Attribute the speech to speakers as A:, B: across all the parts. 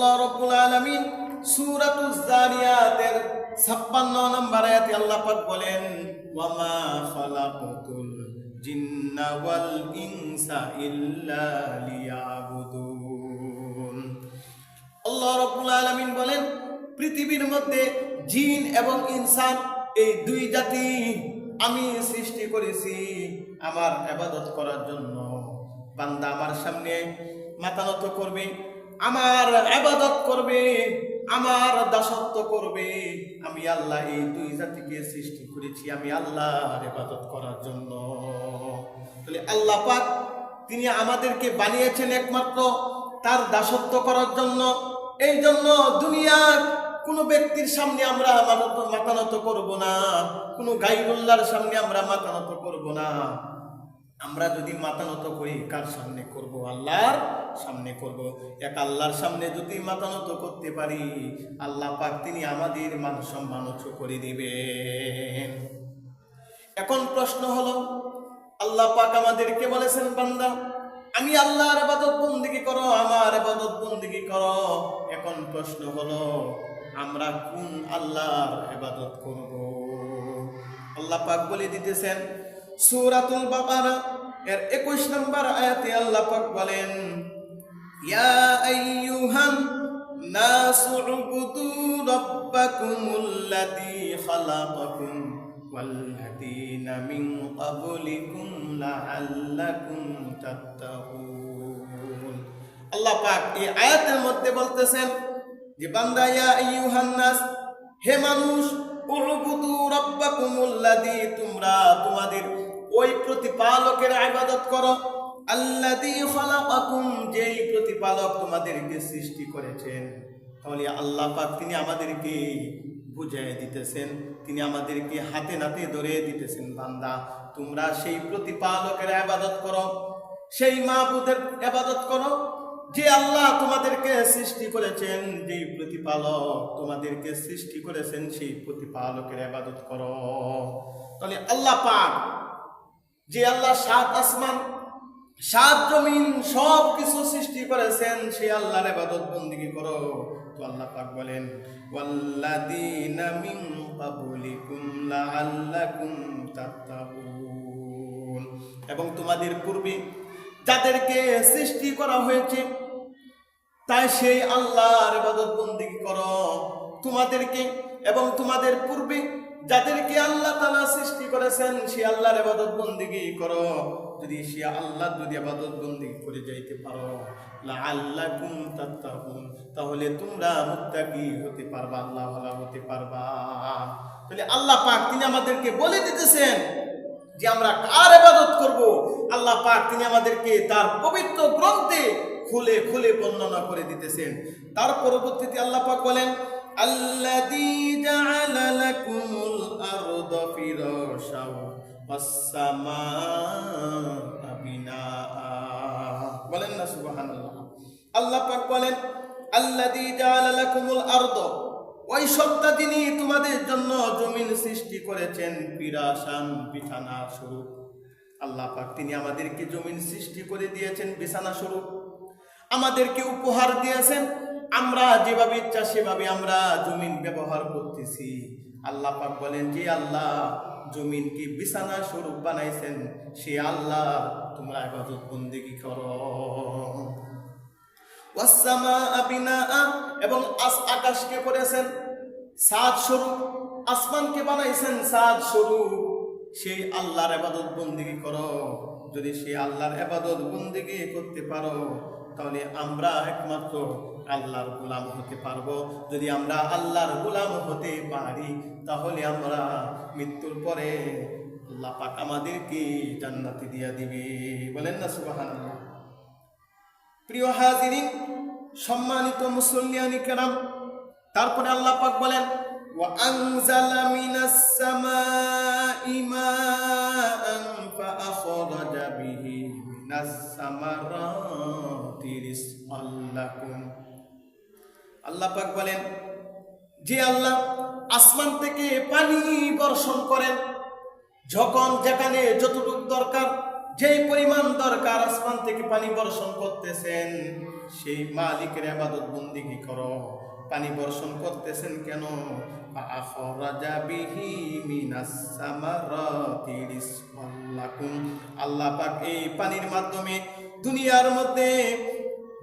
A: আল্লাহ রাব্বুল আলামিন সূরাতুজ যারিয়াতের 56 নম্বর আয়াতে আল্লাহ পাক বলেন, ওয়া মা খালাকাতুল জিন্না ওয়াল ইনসা ইল্লা লিয়াবুদুন। আল্লাহ রাব্বুল আলামিন বলেন, পৃথিবীর মধ্যে জিন এবং ইনসান এই দুই জাতি আমি সৃষ্টি করেছি আমার ইবাদত করার জন্য। বান্দা আমার সামনে মাথা নত করবে, আমার ইবাদত করবে, আমার দাসত্ব করবে। আমি আল্লাহ এই দুই জাতিকে সৃষ্টি করেছি আমি আল্লাহর ইবাদত করার জন্য। তাহলে আল্লাহ পাক তিনি আমাদেরকে বানিয়েছেন একমাত্র তার দাসত্ব করার জন্য। এই জন্য দুনিয়ার কোন ব্যক্তির সামনে আমরা মাথা নত করব না, কোন গায়রুল্লাহর সামনে আমরা মাথা নত করব না। আমরা যদি মাথা নত করি কার সামনে করব? আল্লাহর সামনে করব। এক আল্লাহর সামনে যদি মাথা নত করতে পারি, আল্লাহ পাক তিনি আমাদের মান সম্মান উঁচু করে দিবেন। এখন প্রশ্ন হলো, আল্লাহ পাক আমাদেরকে বলেছেন, বান্দা আমি আল্লাহর ইবাদত বন্দেগী করো, আমার ইবাদত বন্দেগী করো। এখন প্রশ্ন হলো, আমরা কোন আল্লাহর ইবাদত করব? আল্লাহ পাক বলে দিতেছেন সূরাতুল বাকারা এর 21 নম্বর আয়াতে আল্লাহ পাক বলেন, ইয়া আইয়ুহান নাসু উবুদু রাব্বাকুমুল্লাযী খালাকাকুম ওয়াল্লাযীনা মিন ক্বাবলিকুম লাআল্লাকুম তাত্তাকুন। আল্লাহ পাক এই আয়াতের মধ্যে বলতেছেন যে, বান্দা ইয়া আইয়ুহান নাস, হে মানুষ, উবুদু রাব্বাকুমুল্লাযী, তোমরা তোমাদের ওই প্রতিপালকের ইবাদত করো, আল্লাযী খালাকাকুম, যেই প্রতিপালক তোমাদেরকে সৃষ্টি করেছেন। তাহলে আল্লাহ পাক তিনি আমাদেরকে বুঝিয়ে দিতেছেন, তিনি আমাদেরকে হাতে নাতে ধরে দিতেছেন, বান্দা তোমরা সেই প্রতিপালকের ইবাদত করো, সেই মাবুদের ইবাদত করো যে আল্লাহ তোমাদেরকে সৃষ্টি করেছেন, যেই প্রতিপালক তোমাদেরকে সৃষ্টি করেছেন সেই প্রতিপালকের ইবাদত করো। তাহলে আল্লাহ পাক যে আল্লাহ 7 আসমান 7 জমিন সব কিছু সৃষ্টি করেছেন সেই আল্লাহর ইবাদত বন্দেগী করো। তো আল্লাহ পাক বলেন, ওয়াল্লাযীনা মিন ক্বাবলিকুম লাআল্লাকুম তাত্তাকুন, এবং তোমাদের পূর্বে যাদেরকে সৃষ্টি করা হয়েছে তাই সেই আল্লাহর ইবাদত বন্দেগী করো। তোমাদেরকে এবং তোমাদের পূর্বে যাদেরকে আল্লাহ তাআলা সৃষ্টি করেছেন সেই আল্লাহর ইবাদত বন্দেগী করো। যদি সে আল্লাহ যদি ইবাদত বন্দেগী করে যাইতে পারো, লাআল্লাকুম তাত্তাকুন, তাহলে তোমরা মুত্তাকি হতে পারবা, আল্লাহ ওয়ালা হতে পারবা। তাহলে আল্লাহ পাক তিনি আমাদেরকে বলে দিতেছেন যে আমরা কার ইবাদত করব। আল্লাহ পাক তিনি আমাদেরকে তার পবিত্র গ্রন্থে খুলে খুলে বর্ণনা করে দিতেছেন। তার পরবর্তীতে আল্লাহ পাক বলেন, আল্লাযী জাআলা লাকুমুল আরদা ফিরাশাও ওয়াস সামাআ বিনাআ। বলেন না সুবহানাল্লাহ। আল্লাহ পাক বলেন, আল্লাযী জাআলা লাকুমুল আরদা, ওই সত্তা যিনি তোমাদের জন্য জমিন সৃষ্টি করেছেন, ফিরাশান, বিছানা স্বরূপ। আল্লাহ পাক তিনি আমাদেরকে জমিন সৃষ্টি করে দিয়েছেন বিছানা স্বরূপ, আমাদেরকে উপহার দিয়েছেন। আমরা যেভাবে ইচ্ছা সেভাবে আমরা জমিন ব্যবহার করতেছি। আল্লাহ পাক বলেন যে আল্লাহ জমিনকে বিছানা স্বরূপ বানাইছেন, সে আল্লাহ তোমরা ইবাদত বন্দেগী করো। ওয়াস সামাআ বিনাআ, এবং আকাশকে করেছেন ছাদ স্বরূপ, আসমানকে বানাইছেন ছাদ স্বরূপ, সেই আল্লাহর ইবাদত বন্দেগী করো। যদি সে আল্লাহর ইবাদত বন্দেগী করতে পারো, তাহলে আমরা একমাত্র আল্লাহর গোলাম হতে পারবো। যদি আমরা আল্লাহর গোলাম হতে পারি, তাহলে আমরা মৃত্যুর পরে আল্লাহ পাক আমাদেরকে জান্নাতে দিয়া দিবে। বলেন না সুবহানাল্লাহ। প্রিয় হাজিরিন, সম্মানিত মুসল্লিয়ানি কেরাম, তারপরে আল্লাহ পাক বলেন, ওয়া আনজালা মিনাস সামাই মাআন ফাআখরাজা বিহি মিনাস সামারাতি রিজকাল লাকুম। আল্লাহ পাক বলেন যে আল্লাহ আসমান থেকে পানি বর্ষণ করেন, যখন যেখানে যতটুকু দরকার যেই পরিমাণ দরকার আসমান থেকে পানি বর্ষণ করতেছেন, সেই মালিকের ইবাদত বন্দেগী করো। পানি বর্ষণ করতেছেন কেন? আখরাজা বিহি মিনাস সামারাতি রিজকাল লাকুম। আল্লাহ পাক এই পানির মাধ্যমে দুনিয়ার মধ্যে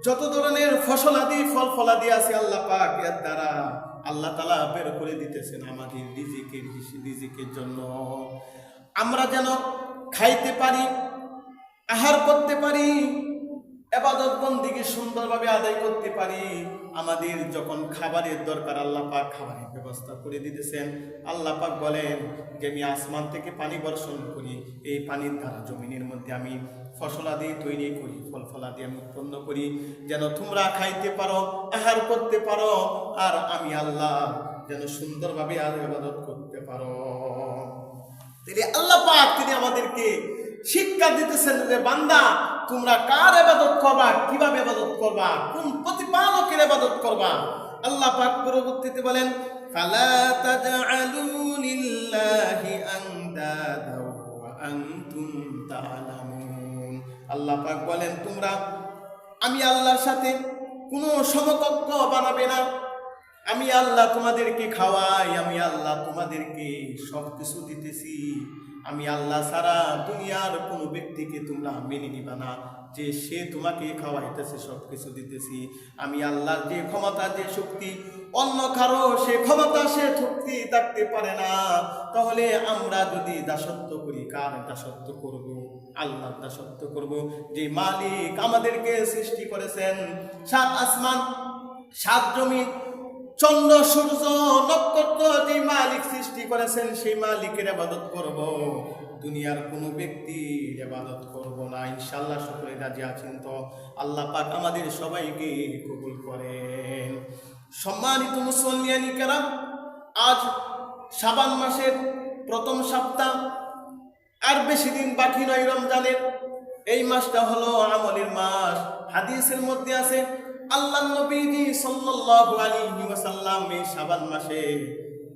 A: যত ধরনের ফসলাদি ফল ফলাদি আছে আল্লাহ পাক এর দ্বারা আল্লাহ তাআলা বের করে দিতেছেন আমাদের রিজিকের জন্য। আমরা যেন খাইতে পারি, আহার করতে পারি, ইবাদত বন্দেগী সুন্দরভাবে আদায় করতে পারি। আমাদের যখন খাবারের দরকার আল্লাহ পাক খাবারের ব্যবস্থা করে দিতেছেন। আল্লাহ পাক বলেন যে আমি আসমান থেকে পানি বর্ষণ করি, এই পানির দ্বারা জমিনের মধ্যে আমি ফসলাদি তৈরি করি, ফল ফলাদি আমি উৎপন্ন করি, যেন তোমরা খাইতে পারো, আহার করতে পারো, আর আমি আল্লাহ যেন সুন্দরভাবে ইবাদত করতে পারো। তিনি আল্লাহ পাক তিনি আমাদেরকে শিক্ষা দিতেছেন যে বান্দা তোমরা কার ইবাদত করবা, কিভাবে ইবাদত করবা, কোন প্রতিপালকের ইবাদত করবা। আল্লাহ পাক পরবর্তীতে বলেন ফালা তাজআলু লিল্লাহি আনদাদা ওয়া আনতুম তা'লামুন। আল্লাহ পাক বলেন তোমরা আমি আল্লাহর সাথে কোনো সমকক্ষ বানাবে না। আমি আল্লাহ তোমাদেরকে খাওয়াই, আমি আল্লাহ তোমাদেরকে সব কিছু দিতেছি। আমি আল্লাহ ছাড়া দুনিয়ার কোনো ব্যক্তিকে তোমরা মেনে নিবা না যে সে তোমাকে খাওয়াইতেছে, সব কিছু দিতেছি। আমি আল্লাহর যে ক্ষমতা, যে শক্তি, অন্য কারো সে ক্ষমতা, সে শক্তি থাকতে পারে না। তাহলে আমরা যদি দাসত্ব করি, কার দাসত্ব করব? আল্লাহর দাসত্ব করব, যে মালিক আমাদেরকে সৃষ্টি করেছেন। 7 আসমান, 7 জমিন, চন্দ্র সূর্য নক্ষত্র, যে মালিক সৃষ্টি করেছেন সেই মালিকের ইবাদত করব, দুনিয়ার কোনো ব্যক্তির ইবাদত করব না। ইনশাআল্লাহ সকলে রাজি আছেন তো? আল্লাহ পাক আমাদের সবাইকে কবুল করেন। সম্মানিত মুসল্লিয়ানি কেরাম, আজ শাবান মাসের প্রথম সপ্তাহ, আর বেশি দিন বাকি নয় রমজানের। এই মাসটা হলো আমলের মাস। হাদিসের মধ্যে আছে আল্লাহ নবীজি সাল্লাল্লাহু আলাইহি ওয়াসাল্লাম এই শাবান মাসে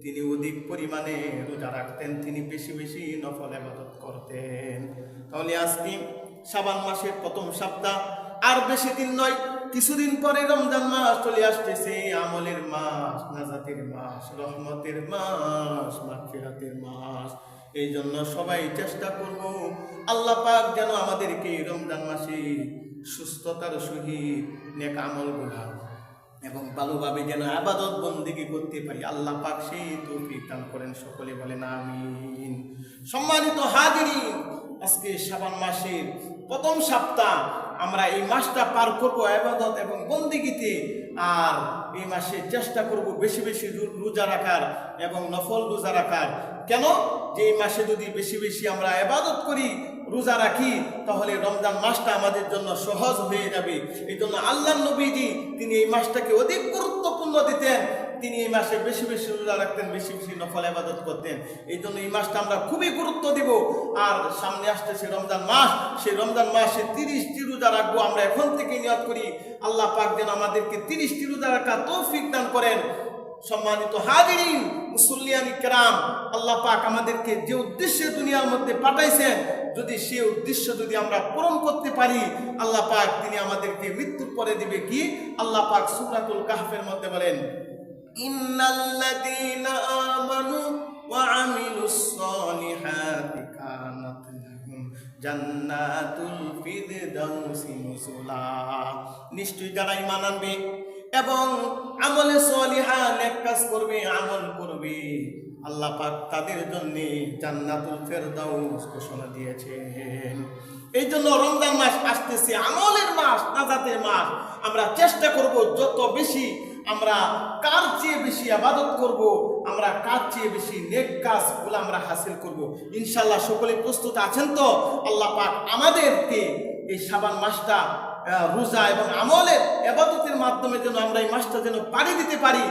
A: তিনি অধিক পরিমাণে রোজা রাখতেন, তিনি বেশি বেশি নফল ইবাদত করতেন। তাহলে আজকে শাবান মাসের প্রথম সপ্তাহ, আর বেশি দিন নয়, কিছুদিন পরে রমজান মাস চলে আসতেছে। আমলের মাস, নাজাতের মাস, রহমতের মাস, মাগফিরাতের মাস। এই জন্য সবাই চেষ্টা করব আল্লাহ পাক যেন আমাদেরকে রমজান মাসে সুস্থতার সহিত নেক আমলগুলা এবং ভালোভাবে যেন ইবাদত বন্দেগী করতে পারি। আল্লাহ পাক সেই তৌফিক দান করেন। সকলে বলেন আমিন। সম্মানিত হাজিরিন, আজকে শাবান মাসের প্রথম সপ্তাহ, আমরা এই মাসটা পার করব ইবাদত এবং বন্দেগীতে। আর এই মাসে চেষ্টা করব বেশি বেশি রোজা রাখার এবং নফল রোজা রাখার। কেন? যে এই মাসে যদি বেশি বেশি আমরা ইবাদত করি, রোজা রাখি, তাহলে রমজান মাসটা আমাদের জন্য সহজ হয়ে যাবে। এই জন্য আল্লাহ নবীজি তিনি এই মাসটাকে অধিক গুরুত্বপূর্ণ দিতেন। তিনি এই মাসে বেশি বেশি রোজা রাখতেন, বেশি বেশি নফল ইবাদত করতেন। এই জন্য এই মাসটা আমরা খুবই গুরুত্ব দিব। আর সামনে আসতেছে রমজান মাস, সেই রমজান মাসে 30টি রোজা রাখবো। আমরা এখন থেকে নিয়ত করি আল্লাহ পাক যেন আমাদেরকে 30টি রোজা রাখার তৌফিক দান করেন। সম্মানিত হাজিরিন, মুসল্লিয়ানি কেরাম, আল্লাহ পাক আমাদেরকে যে উদ্দেশ্যে দুনিয়ার মধ্যে পাঠাইছেন, যদি সেই উদ্দেশ্য যদি আমরা পূরণ করতে পারি, আল্লাহ পাক তিনি আমাদেরকে মৃত্যুর পরে দিবে কি? আল্লাহ পাক সূরাতুল কাহফের মধ্যে বলেন ইন্নাল্লাযীনা আমানু ওয়া আমিলুস সলিহাতি কানাত লাহুম জান্নাতুল ফিরদাউসি নুজুলা। নিশ্চয়ই যারা ঈমান আনবে এবং আমলে সলিহা নেক কাজ করবে, আমল করবে, আল্লাহ পাক তাদের জন্য জান্নাতুল ফেরদাউস ঘোষণা দিয়েছেন। এই জন্য রমজান মাস আসতেছে, আমলের মাস, নাজাতের মাস। আমরা চেষ্টা করব যত বেশি আমরা কার চেয়ে বেশি ইবাদত করব, আমরা কার চেয়ে বেশি নেক কাজগুলো আমরা হাসিল করব। ইনশাআল্লাহ সকলে প্রস্তুত আছেন তো? আল্লাহ পাক আমাদেরকে এই শাবান মাসটা রোজা এবং আমলের ইবাদতের মাধ্যমে যেন আমরা এই মাসটা যেন পাড়ি দিতে পারি।